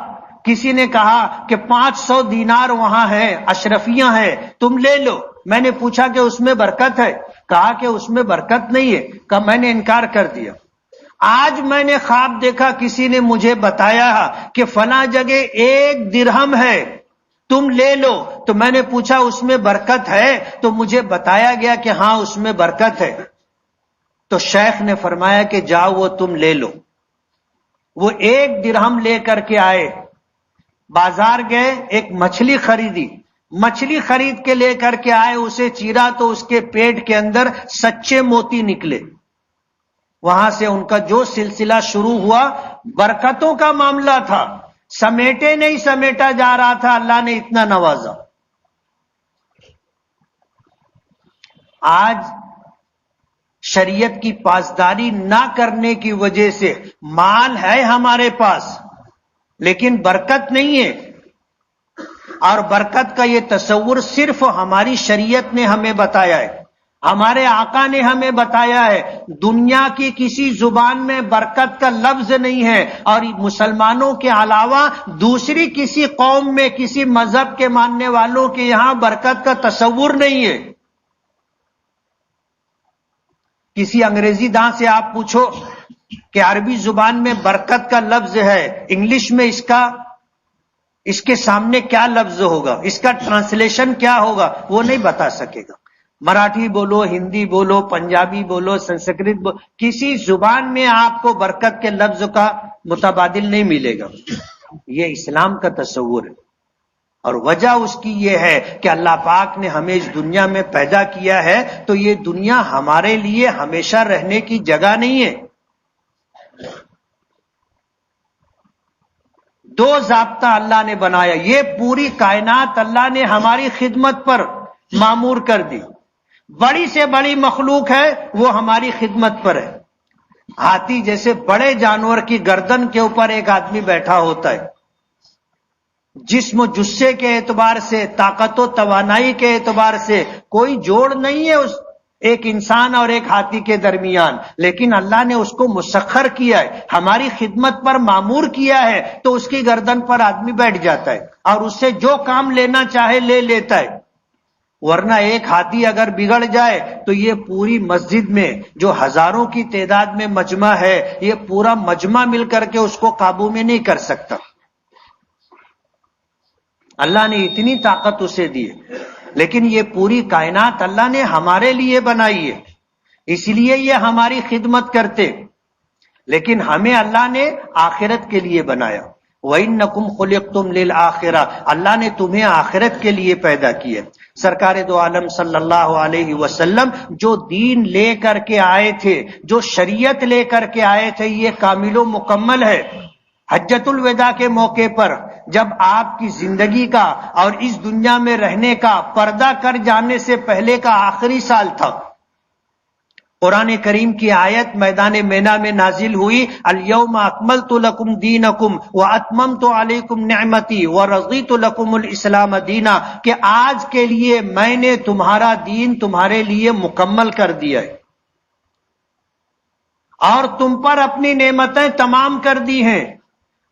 کسی نے کہا کہ 500 دینار وہاں ہے، اشرفیاں ہیں، تم لے لو۔ میں نے پوچھا کہ اس میں برکت ہے؟ کہا کہ اس میں برکت نہیں ہے۔ کہا میں نے انکار کر دیا۔ آج میں نے خواب دیکھا، کسی نے مجھے بتایا کہ فلاں جگہ 1 درہم ہے، تم لے لو۔ تو میں نے پوچھا اس میں برکت ہے؟ تو مجھے بتایا گیا کہ ہاں اس میں برکت ہے۔ تو شیخ نے فرمایا کہ جاؤ وہ تم لے لو۔ وہ 1 درہم لے کر کے آئے، بازار گئے، ایک مچھلی خریدی، مچھلی خرید کے لے کر کے آئے، اسے چیرا تو اس کے پیٹ کے اندر سچے موتی نکلے۔ وہاں سے ان کا جو سلسلہ شروع ہوا برکتوں کا معاملہ تھا، سمیٹے نہیں سمیٹا جا رہا تھا، اللہ نے اتنا نوازا۔ آج شریعت کی پاسداری نہ کرنے کی وجہ سے مال ہے ہمارے پاس لیکن برکت نہیں ہے، اور برکت کا یہ تصور صرف ہماری شریعت نے ہمیں بتایا ہے، ہمارے آقا نے ہمیں بتایا ہے۔ دنیا کی کسی زبان میں برکت کا لفظ نہیں ہے، اور مسلمانوں کے علاوہ دوسری کسی قوم میں کسی مذہب کے ماننے والوں کے یہاں برکت کا تصور نہیں ہے۔ کسی انگریزی داں سے آپ پوچھو کہ عربی زبان میں برکت کا لفظ ہے، انگلش میں اس کے سامنے کیا لفظ ہوگا، اس کا ٹرانسلیشن کیا ہوگا، وہ نہیں بتا سکے گا۔ مراٹھی بولو، ہندی بولو، پنجابی بولو، سنسکرت بولو، کسی زبان میں آپ کو برکت کے لفظ کا متبادل نہیں ملے گا۔ یہ اسلام کا تصور ہے، اور وجہ اس کی یہ ہے کہ اللہ پاک نے ہمیں اس دنیا میں پیدا کیا ہے، تو یہ دنیا ہمارے لیے ہمیشہ رہنے کی جگہ نہیں ہے۔ دو ضابطہ اللہ نے بنایا، یہ پوری کائنات اللہ نے ہماری خدمت پر معمور کر دی۔ بڑی سے بڑی مخلوق ہے وہ ہماری خدمت پر ہے۔ ہاتھی جیسے بڑے جانور کی گردن کے اوپر ایک آدمی بیٹھا ہوتا ہے، جسم و جثے کے اعتبار سے، طاقت و توانائی کے اعتبار سے کوئی جوڑ نہیں ہے اس ایک انسان اور ایک ہاتھی کے درمیان، لیکن اللہ نے اس کو مسخر کیا ہے، ہماری خدمت پر معمور کیا ہے، تو اس کی گردن پر آدمی بیٹھ جاتا ہے اور اس سے جو کام لینا چاہے لے لیتا ہے۔ ورنہ ایک ہاتھی اگر بگڑ جائے تو یہ پوری مسجد میں جو ہزاروں کی تعداد میں مجمع ہے، یہ پورا مجمع مل کر کے اس کو قابو میں نہیں کر سکتا۔ اللہ نے اتنی طاقت اسے دی ہے، لیکن یہ پوری کائنات اللہ نے ہمارے لیے بنائی ہے، اس لیے یہ ہماری خدمت کرتے، لیکن ہمیں اللہ نے آخرت کے لیے بنایا۔ وَإِنَّكُمْ خُلِقْتُمْ لِلْآخِرَةِ، اللہ نے تمہیں آخرت کے لیے پیدا کیا۔ سرکار دو عالم صلی اللہ علیہ وسلم جو دین لے کر کے آئے تھے، جو شریعت لے کر کے آئے تھے، یہ کامل و مکمل ہے۔ حجۃ الوداع کے موقع پر جب آپ کی زندگی کا اور اس دنیا میں رہنے کا پردہ کر جانے سے پہلے کا آخری سال تھا، قرآن کریم کی آیت میدان مینا میں نازل ہوئی، الیوم اکملت لکم دینکم واتممت علیکم نعمتی ورضیت لکم الاسلام دینا، کہ آج کے لیے میں نے تمہارا دین تمہارے لیے مکمل کر دیا ہے اور تم پر اپنی نعمتیں تمام کر دی ہیں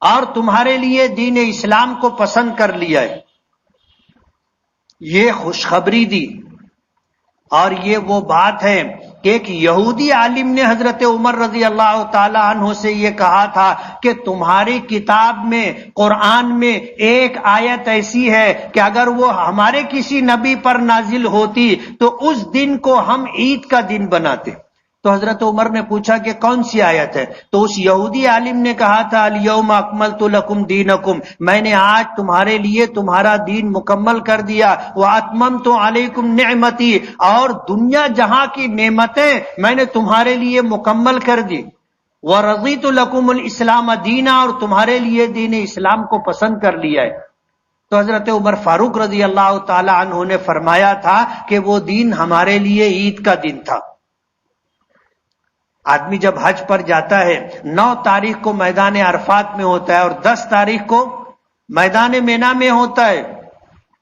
اور تمہارے لیے دین اسلام کو پسند کر لیا ہے۔ یہ خوشخبری دی، اور یہ وہ بات ہے کہ ایک یہودی عالم نے حضرت عمر رضی اللہ تعالی عنہ سے یہ کہا تھا کہ تمہاری کتاب میں، قرآن میں ایک آیت ایسی ہے کہ اگر وہ ہمارے کسی نبی پر نازل ہوتی تو اس دن کو ہم عید کا دن بناتے۔ تو حضرت عمر نے پوچھا کہ کون سی آیت ہے؟ تو اس یہودی عالم نے کہا تھا، الیوم اکملت لکم دینکم، میں نے آج تمہارے لیے تمہارا دین مکمل کر دیا، واتممت علیکم نعمتی، اور دنیا جہاں کی نعمتیں میں نے تمہارے لیے مکمل کر دی، ورضیت لکم الاسلام دینا، اور تمہارے لیے دین اسلام کو پسند کر لیا ہے۔ تو حضرت عمر فاروق رضی اللہ تعالی عنہ نے فرمایا تھا کہ وہ دن ہمارے لیے عید کا دن تھا۔ آدمی جب حج پر جاتا ہے، 9 تاریخ کو میدان عرفات میں ہوتا ہے اور 10 تاریخ کو میدان مینا میں ہوتا ہے،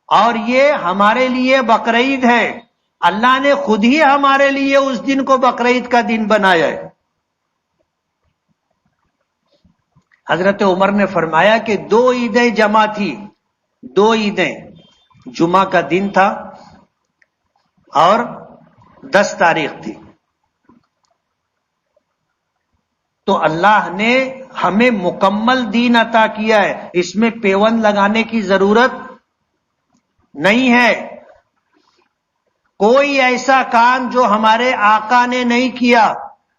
اور یہ ہمارے لیے بقرعید ہے۔ اللہ نے خود ہی ہمارے لیے اس دن کو بقرعید کا دن بنایا ہے۔ حضرت عمر نے فرمایا کہ 2 عیدیں جمع تھی، 2 عیدیں، جمعہ کا دن تھا اور 10 تاریخ تھی، تو اللہ نے ہمیں مکمل دین عطا کیا ہے، اس میں پیوند لگانے کی ضرورت نہیں ہے۔ کوئی ایسا کام جو ہمارے آقا نے نہیں کیا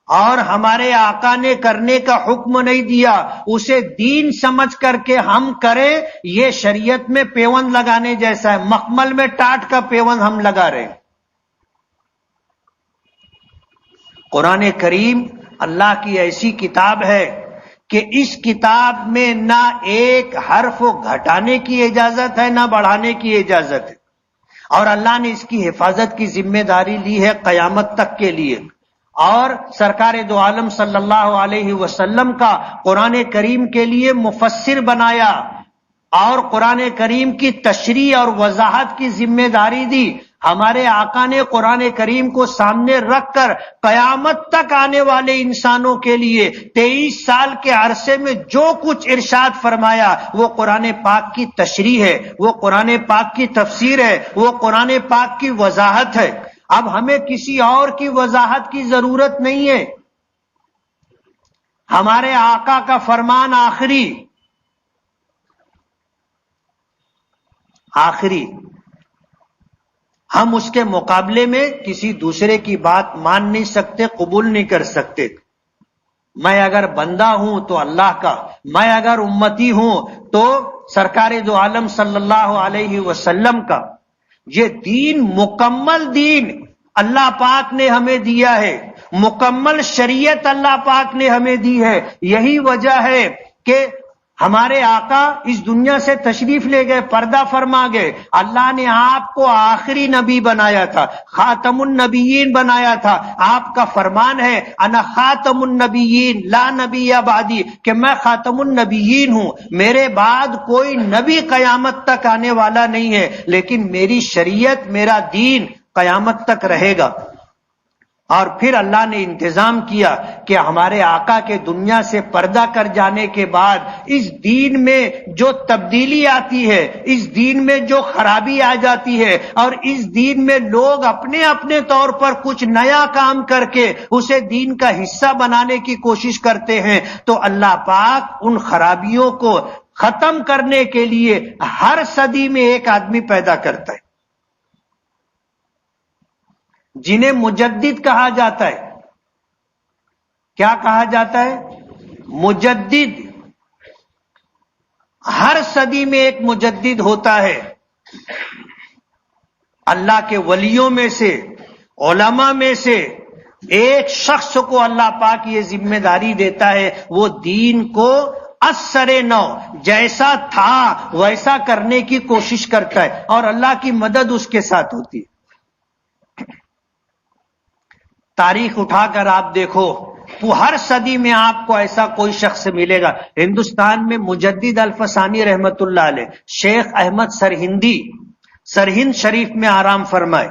اور ہمارے آقا نے کرنے کا حکم نہیں دیا، اسے دین سمجھ کر کے ہم کریں، یہ شریعت میں پیوند لگانے جیسا ہے۔ مخمل میں ٹاٹ کا پیوند ہم لگا رہے ہیں۔ قرآن کریم اللہ کی ایسی کتاب ہے کہ اس کتاب میں نہ ایک حرف گھٹانے کی اجازت ہے نہ بڑھانے کی اجازت ہے، اور اللہ نے اس کی حفاظت کی ذمہ داری لی ہے قیامت تک کے لیے۔ اور سرکار دو عالم صلی اللہ علیہ وسلم کا قرآن کریم کے لیے مفسر بنایا اور قرآن کریم کی تشریح اور وضاحت کی ذمہ داری دی۔ ہمارے آقا نے قرآن کریم کو سامنے رکھ کر قیامت تک آنے والے انسانوں کے لیے 23 سال کے عرصے میں جو کچھ ارشاد فرمایا وہ قرآن پاک کی تشریح ہے، وہ قرآن پاک کی تفسیر ہے، وہ قرآن پاک کی وضاحت ہے۔ اب ہمیں کسی اور کی وضاحت کی ضرورت نہیں ہے۔ ہمارے آقا کا فرمان آخری، ہم اس کے مقابلے میں کسی دوسرے کی بات مان نہیں سکتے، قبول نہیں کر سکتے۔ میں اگر بندہ ہوں تو اللہ کا، میں اگر امتی ہوں تو سرکار دو عالم صلی اللہ علیہ وسلم کا۔ یہ دین مکمل دین اللہ پاک نے ہمیں دیا ہے، مکمل شریعت اللہ پاک نے ہمیں دی ہے۔ یہی وجہ ہے کہ ہمارے آقا اس دنیا سے تشریف لے گئے، پردہ فرما گئے۔ اللہ نے آپ کو آخری نبی بنایا تھا، خاتم النبیین بنایا تھا۔ آپ کا فرمان ہے انا خاتم النبیین لا نبی بعدی، کہ میں خاتم النبیین ہوں، میرے بعد کوئی نبی قیامت تک آنے والا نہیں ہے، لیکن میری شریعت، میرا دین قیامت تک رہے گا۔ اور پھر اللہ نے انتظام کیا کہ ہمارے آقا کے دنیا سے پردہ کر جانے کے بعد اس دین میں جو تبدیلی آتی ہے، اس دین میں جو خرابی آ جاتی ہے، اور اس دین میں لوگ اپنے اپنے طور پر کچھ نیا کام کر کے اسے دین کا حصہ بنانے کی کوشش کرتے ہیں، تو اللہ پاک ان خرابیوں کو ختم کرنے کے لیے ہر صدی میں ایک آدمی پیدا کرتا ہے، جنہیں مجدد کہا جاتا ہے۔ کیا کہا جاتا ہے؟ مجدد۔ ہر صدی میں ایک مجدد ہوتا ہے۔ اللہ کے ولیوں میں سے، علماء میں سے ایک شخص کو اللہ پاک یہ ذمہ داری دیتا ہے، وہ دین کو اثر نو جیسا تھا ویسا کرنے کی کوشش کرتا ہے، اور اللہ کی مدد اس کے ساتھ ہوتی ہے۔ تاریخ اٹھا کر آپ دیکھو، وہ ہر صدی میں آپ کو ایسا کوئی شخص ملے گا۔ ہندوستان میں مجدد الفسانی رحمت اللہ علیہ، شیخ احمد سرہندی، سرہند شریف میں آرام فرمائے،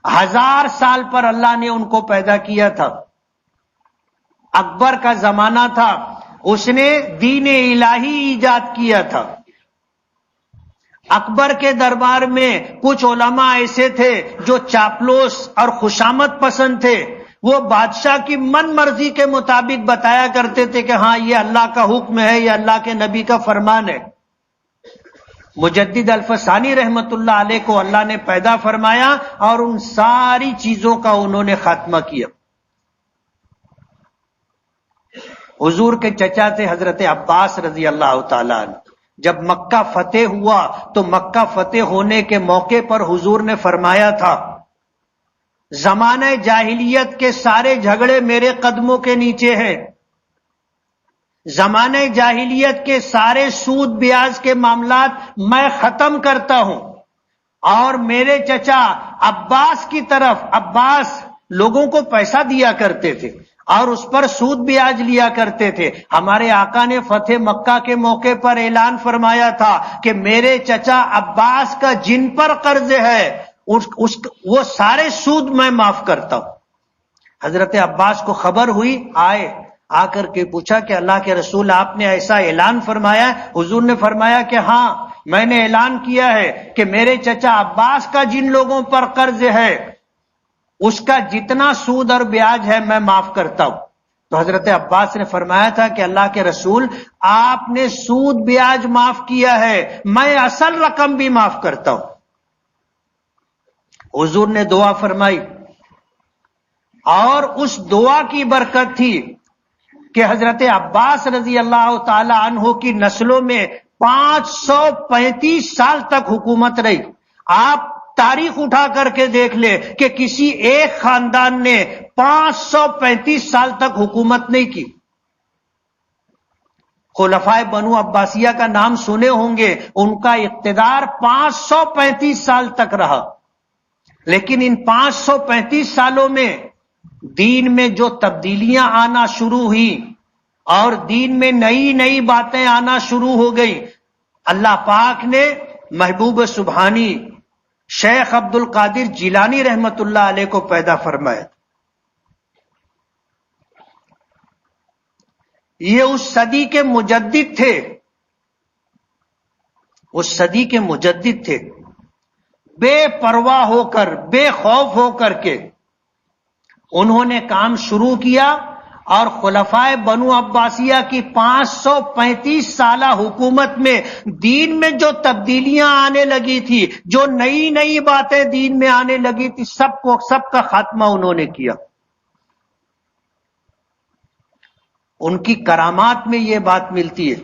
1000 سال پر اللہ نے ان کو پیدا کیا تھا۔ اکبر کا زمانہ تھا، اس نے دین الہی ایجاد کیا تھا۔ اکبر کے دربار میں کچھ علماء ایسے تھے جو چاپلوس اور خوشامد پسند تھے، وہ بادشاہ کی من مرضی کے مطابق بتایا کرتے تھے کہ ہاں یہ اللہ کا حکم ہے، یہ اللہ کے نبی کا فرمان ہے۔ مجدد الفسانی رحمت اللہ علیہ کو اللہ نے پیدا فرمایا اور ان ساری چیزوں کا انہوں نے خاتمہ کیا۔ حضور کے چچا تھے حضرت عباس رضی اللہ تعالیٰ عنہ۔ جب مکہ فتح ہوا تو مکہ فتح ہونے کے موقع پر حضور نے فرمایا تھا، زمانہ جاہلیت کے سارے جھگڑے میرے قدموں کے نیچے ہیں، زمانہ جاہلیت کے سارے سود بیاج کے معاملات میں ختم کرتا ہوں، اور میرے چچا عباس کی طرف، عباس لوگوں کو پیسہ دیا کرتے تھے اور اس پر سود بیاج لیا کرتے تھے۔ ہمارے آقا نے فتح مکہ کے موقع پر اعلان فرمایا تھا کہ میرے چچا عباس کا جن پر قرض ہے وہ سارے سود میں معاف کرتا ہوں۔ حضرت عباس کو خبر ہوئی، آئے، آ کر کے پوچھا کہ اللہ کے رسول آپ نے ایسا اعلان فرمایا ہے؟ حضور نے فرمایا کہ ہاں، میں نے اعلان کیا ہے کہ میرے چچا عباس کا جن لوگوں پر قرض ہے اس کا جتنا سود اور بیاج ہے میں معاف کرتا ہوں۔ تو حضرت عباس نے فرمایا تھا کہ اللہ کے رسول آپ نے سود بیاج معاف کیا ہے، میں اصل رقم بھی معاف کرتا ہوں۔ حضور نے دعا فرمائی، اور اس دعا کی برکت تھی کہ حضرت عباس رضی اللہ تعالی عنہ کی نسلوں میں 535 سال تک حکومت رہی۔ آپ تاریخ اٹھا کر کے دیکھ لے کہ کسی ایک خاندان نے 535 سال تک حکومت نہیں کی۔ خلفائے بنو عباسیہ کا نام سنے ہوں گے، ان کا اقتدار 535 سال تک رہا، لیکن ان 535 سالوں میں دین میں جو تبدیلیاں آنا شروع ہوئی اور دین میں نئی نئی باتیں آنا شروع ہو گئی، اللہ پاک نے محبوب سبحانی شیخ عبد القادر جیلانی رحمت اللہ علیہ کو پیدا فرمایا۔ یہ اس صدی کے مجدد تھے، اس صدی کے مجدد تھے۔ بے پرواہ ہو کر، بے خوف ہو کر کے انہوں نے کام شروع کیا، اور خلفائے بنو عباسیہ کی 535 سالہ حکومت میں دین میں جو تبدیلیاں آنے لگی تھی، جو نئی نئی باتیں دین میں آنے لگی تھی، سب کا خاتمہ انہوں نے کیا. ان کی کرامات میں یہ بات ملتی ہے.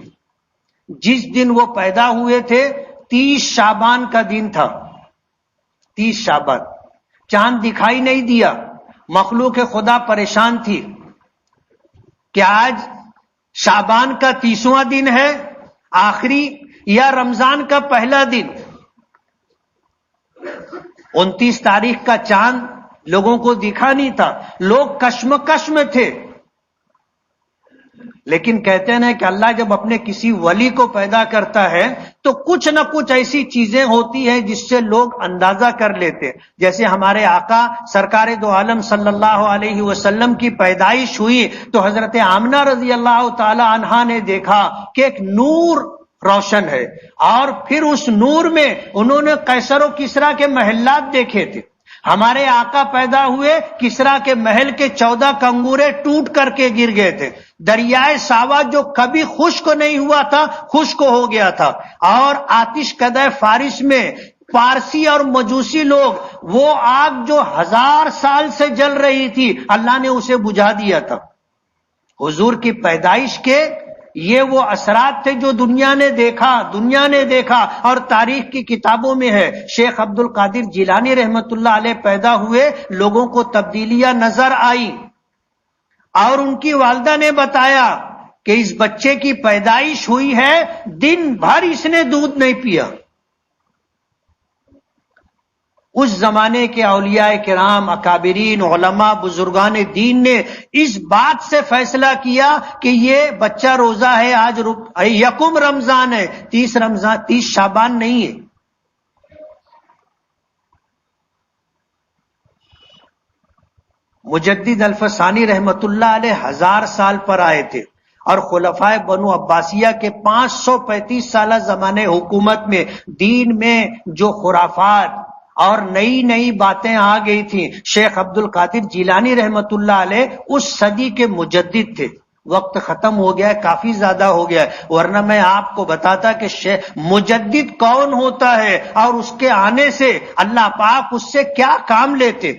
جس دن وہ پیدا ہوئے تھے 30 شعبان کا دن تھا. 30 شعبان، چاند دکھائی نہیں دیا. مخلوق خدا پریشان تھی کہ آج شعبان کا 30واں دن ہے آخری، یا رمضان کا پہلا دن. 29 تاریخ کا چاند لوگوں کو دکھا نہیں تھا، لوگ کشمکش میں تھے. لیکن کہتے ہیں کہ اللہ جب اپنے کسی ولی کو پیدا کرتا ہے تو کچھ نہ کچھ ایسی چیزیں ہوتی ہیں جس سے لوگ اندازہ کر لیتے. جیسے ہمارے آقا سرکار دو عالم صلی اللہ علیہ وسلم کی پیدائش ہوئی تو حضرت آمنہ رضی اللہ تعالی عنہا نے دیکھا کہ ایک نور روشن ہے، اور پھر اس نور میں انہوں نے قیصر و کسریٰ کے محلات دیکھے تھے. ہمارے آقا پیدا ہوئے، کسریٰ کے محل کے 14 کنگورے ٹوٹ کر کے گر گئے تھے. دریائے ساوا جو کبھی خشک نہیں ہوا تھا خشک ہو گیا تھا. اور آتش کدہ فارس میں پارسی اور مجوسی لوگ، وہ آگ جو 1000 سال سے جل رہی تھی اللہ نے اسے بجھا دیا تھا. حضور کی پیدائش کے یہ وہ اثرات تھے جو دنیا نے دیکھا اور تاریخ کی کتابوں میں ہے. شیخ عبد القادر جیلانی رحمت اللہ علیہ پیدا ہوئے، لوگوں کو تبدیلیاں نظر آئی، اور ان کی والدہ نے بتایا کہ اس بچے کی پیدائش ہوئی ہے، دن بھر اس نے دودھ نہیں پیا. اس زمانے کے اولیاء کرام، اکابرین، علماء، بزرگان دین نے اس بات سے فیصلہ کیا کہ یہ بچہ روزہ ہے، آج یکم رمضان ہے، 30 شعبان نہیں ہے. مجدد الفسانی رحمت اللہ علیہ 1000 سال پر آئے تھے، اور خلفائے بنو عباسیہ کے 535 سالہ زمانے حکومت میں دین میں جو خرافات اور نئی نئی باتیں آ گئی تھیں. شیخ عبد القادر جیلانی رحمت اللہ علیہ اس صدی کے مجدد تھے. وقت ختم ہو گیا ہے، کافی زیادہ ہو گیا ہے، ورنہ میں آپ کو بتاتا کہ مجدد کون ہوتا ہے اور اس کے آنے سے اللہ پاک اس سے کیا کام لیتے.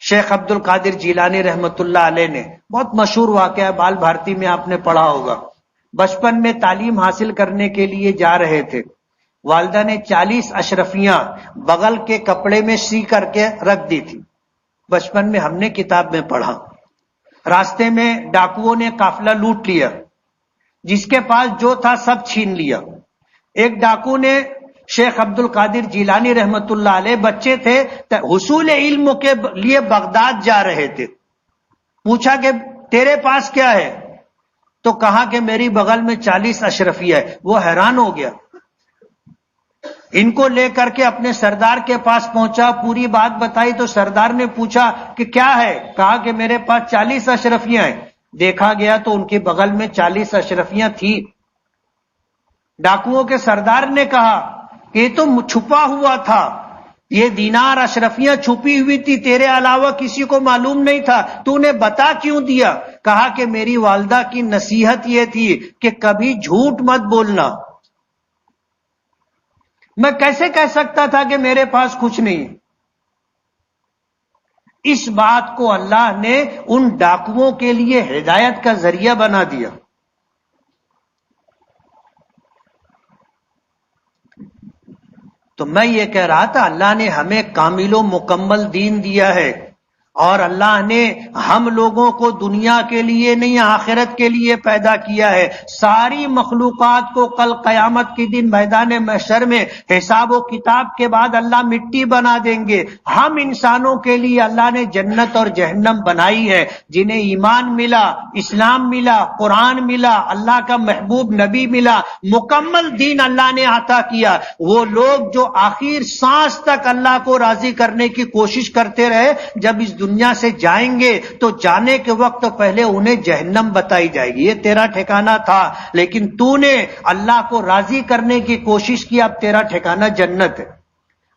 شیخ عبد القادر جیلانی رحمت اللہ علیہ نے بہت مشہور واقعہ ہے، بال بھارتی میں آپ نے پڑھا ہوگا. بچپن میں تعلیم حاصل کرنے کے لیے جا رہے تھے، والدہ نے 40 اشرفیاں بغل کے کپڑے میں سی کر کے رکھ دی تھی. بچپن میں ہم نے کتاب میں پڑھا. راستے میں ڈاکوؤں نے قافلہ لوٹ لیا، جس کے پاس جو تھا سب چھین لیا. ایک ڈاکو نے شیخ عبد القادر جیلانی رحمت اللہ علیہ، بچے تھے، حصول علم کے لیے بغداد جا رہے تھے. پوچھا کہ تیرے پاس کیا ہے؟ تو کہا کہ میری بغل میں 40 اشرفیہ ہے. وہ حیران ہو گیا، ان کو لے کر کے اپنے سردار کے پاس پہنچا، پوری بات بتائی تو سردار نے پوچھا کہ کیا ہے؟ کہا کہ میرے پاس 40 اشرفیاں ہیں. دیکھا گیا تو ان کے بغل میں 40 اشرفیاں تھی. ڈاکوؤں کے سردار نے کہا کہ یہ تو چھپا ہوا تھا، یہ دینار اشرفیاں چھپی ہوئی تھی، تیرے علاوہ کسی کو معلوم نہیں تھا، تو نے بتا کیوں دیا؟ کہا کہ میری والدہ کی نصیحت یہ تھی کہ کبھی جھوٹ مت بولنا. میں کیسے کہہ سکتا تھا کہ میرے پاس کچھ نہیں؟ اس بات کو اللہ نے ان ڈاکوؤں کے لیے ہدایت کا ذریعہ بنا دیا. تو میں یہ کہہ رہا تھا اللہ نے ہمیں کامل و مکمل دین دیا ہے، اور اللہ نے ہم لوگوں کو دنیا کے لیے نہیں آخرت کے لیے پیدا کیا ہے. ساری مخلوقات کو کل قیامت کے دن میدان محشر میں حساب و کتاب کے بعد اللہ مٹی بنا دیں گے. ہم انسانوں کے لیے اللہ نے جنت اور جہنم بنائی ہے. جنہیں ایمان ملا، اسلام ملا، قرآن ملا، اللہ کا محبوب نبی ملا، مکمل دین اللہ نے عطا کیا، وہ لوگ جو آخر سانس تک اللہ کو راضی کرنے کی کوشش کرتے رہے، جب اس دنیا سے جائیں گے تو جانے کے وقت پہلے انہیں جہنم بتائی جائے گی، یہ تیرا ٹھکانہ تھا، لیکن تو نے اللہ کو راضی کرنے کی کوشش کی، اب تیرا ٹھکانہ جنت ہے.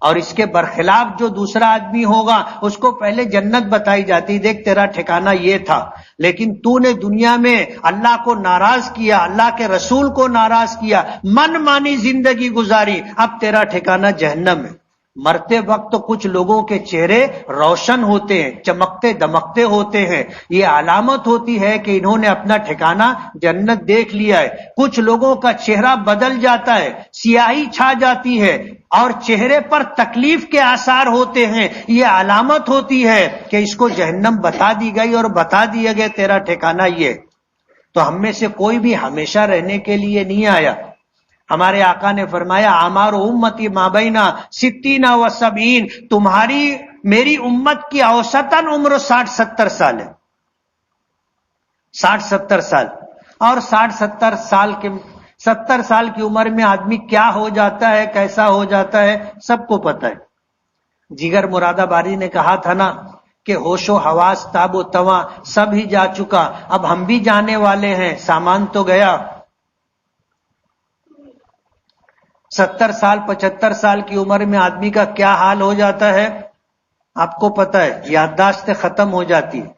اور اس کے برخلاف جو دوسرا آدمی ہوگا اس کو پہلے جنت بتائی جاتی، دیکھ تیرا ٹھکانہ یہ تھا، لیکن تو نے دنیا میں اللہ کو ناراض کیا، اللہ کے رسول کو ناراض کیا، من مانی زندگی گزاری، اب تیرا ٹھکانہ جہنم ہے۔ مرتے وقت تو کچھ لوگوں کے چہرے روشن ہوتے ہیں، چمکتے دمکتے ہوتے ہیں، یہ علامت ہوتی ہے کہ انہوں نے اپنا ٹھکانہ جنت دیکھ لیا ہے۔ کچھ لوگوں کا چہرہ بدل جاتا ہے، سیاہی چھا جاتی ہے اور چہرے پر تکلیف کے آثار ہوتے ہیں، یہ علامت ہوتی ہے کہ اس کو جہنم بتا دی گئی اور بتا دیا گیا تیرا ٹھکانہ یہ۔ تو ہم میں سے کوئی بھی ہمیشہ رہنے کے لیے نہیں آیا۔ ہمارے آقا نے فرمایا اعمار امتی ما بین 60 و 70، تمہاری میری امت کی اوسطاً عمر 60-70 سال ہے، 60-70 سال۔ اور 60-70 سال کے 70 سال کی عمر میں آدمی کیا ہو جاتا ہے، کیسا ہو جاتا ہے، سب کو پتہ ہے۔ جگر مراد آبادی نے کہا تھا نا کہ ہوش و حواس تاب و تواں سب ہی جا چکا، اب ہم بھی جانے والے ہیں، سامان تو گیا۔ 70 سال 75 سال کی عمر میں آدمی کا کیا حال ہو جاتا ہے آپ کو پتہ ہے، یادداشت ختم ہو جاتی ہے،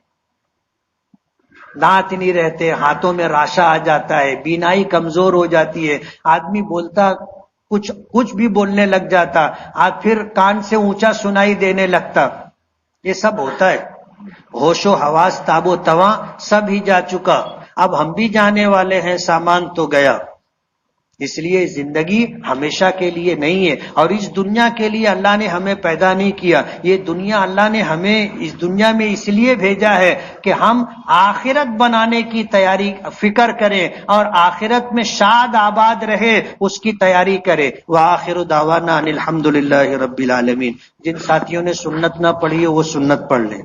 دانت نہیں رہتے، ہاتھوں میں راشا آ جاتا ہے، بینائی کمزور ہو جاتی ہے، آدمی بولتا کچھ بھی بولنے لگ جاتا، پھر کان سے اونچا سنائی دینے لگتا، یہ سب ہوتا ہے۔ ہوش و حواس تاب و تواں سب ہی جا چکا، اب ہم بھی جانے والے ہیں، سامان تو گیا۔ اس لیے زندگی ہمیشہ کے لیے نہیں ہے، اور اس دنیا کے لیے اللہ نے ہمیں پیدا نہیں کیا۔ یہ دنیا اللہ نے ہمیں اس دنیا میں اس لیے بھیجا ہے کہ ہم آخرت بنانے کی تیاری فکر کریں اور آخرت میں شاد آباد رہے اس کی تیاری کریں۔ وآخر دعوانا ان الحمدللہ رب العالمین۔ جن ساتھیوں نے سنت نہ پڑھی ہے وہ سنت پڑھ لیں۔